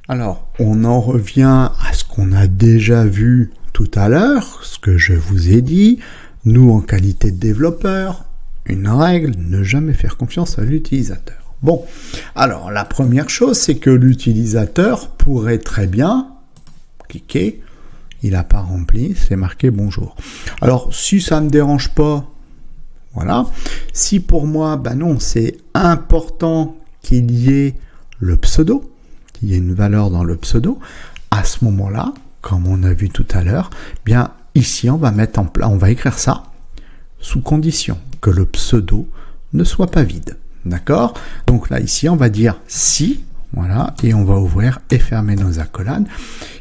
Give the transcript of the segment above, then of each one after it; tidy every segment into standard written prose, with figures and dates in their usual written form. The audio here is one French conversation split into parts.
Alors, on en revient à ce qu'on a déjà vu tout à l'heure, ce que je vous ai dit. Nous, en qualité de développeur, une règle, ne jamais faire confiance à l'utilisateur. Bon, alors la première chose, c'est que l'utilisateur pourrait très bien cliquer, il n'a pas rempli, c'est marqué bonjour. Alors, si ça ne me dérange pas, voilà. Si pour moi, non, c'est important qu'il y ait le pseudo, qu'il y ait une valeur dans le pseudo, à ce moment-là, comme on a vu tout à l'heure, bien ici on va mettre en place, on va écrire ça sous condition que le pseudo ne soit pas vide. D'accord? Donc là ici on va dire si, voilà, et on va ouvrir et fermer nos accolades.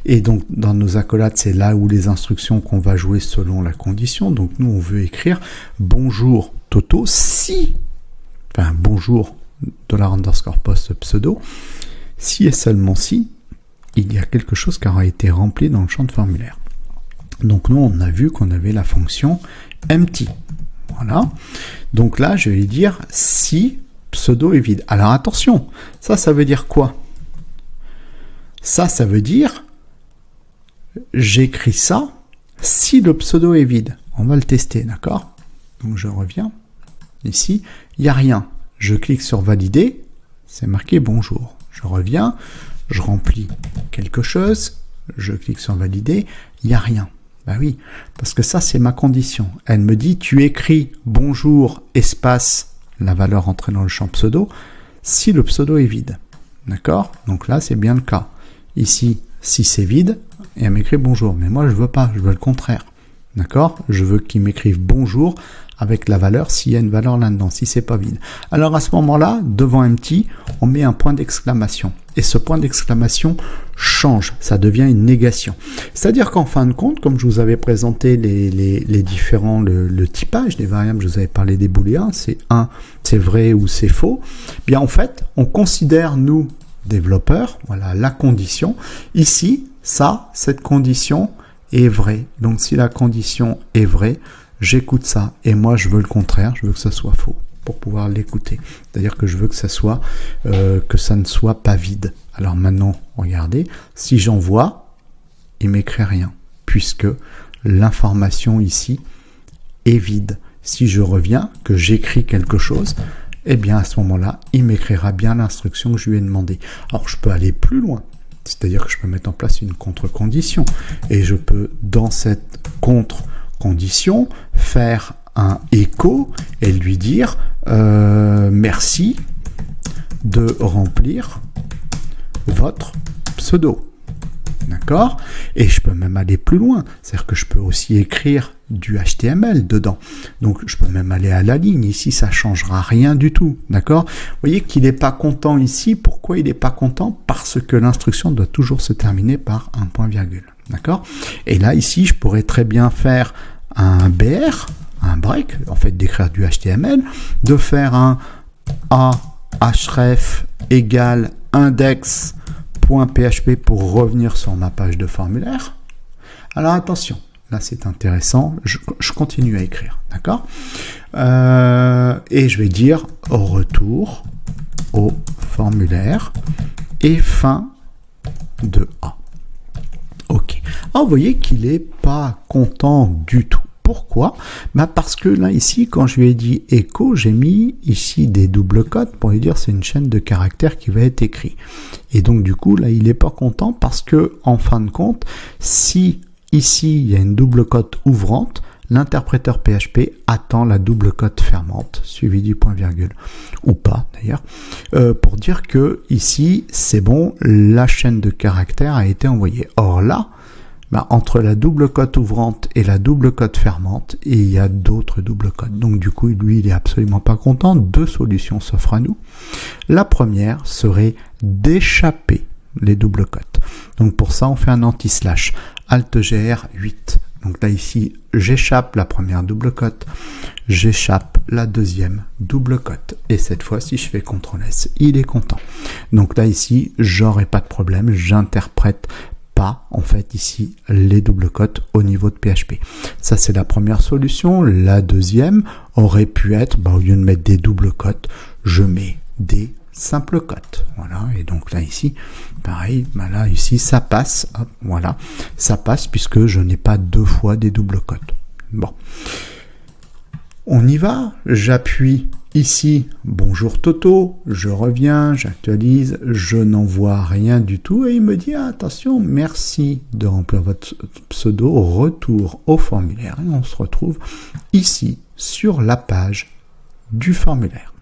Et donc dans nos accolades, c'est là où les instructions qu'on va jouer selon la condition. Donc nous on veut écrire bonjour Toto si, enfin bonjour $_ pseudo, si et seulement si il y a quelque chose qui aura été rempli dans le champ de formulaire. Donc nous on a vu qu'on avait la fonction empty. Voilà. Donc là je vais dire si pseudo est vide. Alors attention, ça veut dire quoi? Ça veut dire j'écris ça si le pseudo est vide. On va le tester, d'accord? Donc je reviens. Ici, il n'y a rien. Je clique sur valider, c'est marqué bonjour. Je reviens, je remplis quelque chose, je clique sur valider, il n'y a rien. Ben oui, parce que ça c'est ma condition. Elle me dit tu écris bonjour espace la valeur entrée dans le champ pseudo si le pseudo est vide. D'accord? Donc là c'est bien le cas. Ici, si c'est vide, et elle m'écrit bonjour. Mais moi je veux pas, je veux le contraire. D'accord? Je veux qu'il m'écrive bonjour avec la valeur s'il y a une valeur là-dedans, si c'est pas vide. Alors à ce moment-là, devant empty, on met un point d'exclamation. Et ce point d'exclamation change, ça devient une négation. C'est-à-dire qu'en fin de compte, comme je vous avais présenté les différents, le typage des variables, je vous avais parlé des booléens, c'est vrai ou c'est faux, bien en fait, on considère, nous, développeurs, voilà la condition. Ici, cette condition est vraie. Donc si la condition est vraie, j'écoute ça, et moi je veux le contraire, je veux que ça soit faux pour pouvoir l'écouter. C'est-à-dire que je veux que ça soit que ça ne soit pas vide. Alors maintenant, regardez, si j'envoie, il m'écrit rien, puisque l'information ici est vide. Si je reviens, que j'écris quelque chose, eh bien à ce moment-là, il m'écrira bien l'instruction que je lui ai demandé. Alors je peux aller plus loin. C'est-à-dire que je peux mettre en place une contre-condition. Et je peux, dans cette contre-condition, faire un écho et lui dire merci de remplir votre pseudo. D'accord? Et je peux même aller plus loin. C'est-à-dire que je peux aussi écrire du HTML dedans. Donc, je peux même aller à la ligne. Ici, ça changera rien du tout. D'accord? Vous voyez qu'il n'est pas content ici. Pourquoi il n'est pas content? Parce que l'instruction doit toujours se terminer par un point virgule. D'accord? Et là, ici, je pourrais très bien faire un BR, un break, en fait, d'écrire du HTML, de faire un href égale index.php pour revenir sur ma page de formulaire. Alors attention, là c'est intéressant, je continue à écrire, d'accord? Et je vais dire retour au formulaire et fin de A. Ok. Alors vous voyez qu'il n'est pas content du tout. Pourquoi? Parce que là, ici, quand je lui ai dit echo, j'ai mis ici des doubles cotes pour lui dire c'est une chaîne de caractères qui va être écrite. Et donc, du coup, là, il n'est pas content parce que, en fin de compte, si ici, il y a une double cote ouvrante, l'interpréteur PHP attend la double cote fermante, suivie du point virgule, ou pas d'ailleurs, pour dire que ici, c'est bon, la chaîne de caractères a été envoyée. Or là, entre la double cote ouvrante et la double cote fermante, et il y a d'autres doubles cotes. Donc du coup, lui, il est absolument pas content. Deux solutions s'offrent à nous. La première serait d'échapper les doubles cotes. Donc pour ça, on fait un anti-slash. Alt-GR 8. Donc là, ici, j'échappe la première double cote. J'échappe la deuxième double cote. Et cette fois, si je fais CTRL-S, il est content. Donc là, ici, j'aurai pas de problème. J'interprète pas en fait ici les doubles cotes au niveau de PHP. Ça c'est la première solution. La deuxième aurait pu être, au lieu de mettre des doubles cotes, je mets des simple cote. Voilà, et donc là ici, pareil, bah là ici ça passe, hop, voilà, ça passe puisque je n'ai pas deux fois des doubles cotes. Bon, on y va, j'appuie ici, bonjour Toto, je reviens, j'actualise, je n'envoie rien du tout et il me dit attention, merci de remplir votre pseudo, retour au formulaire et on se retrouve ici sur la page du formulaire.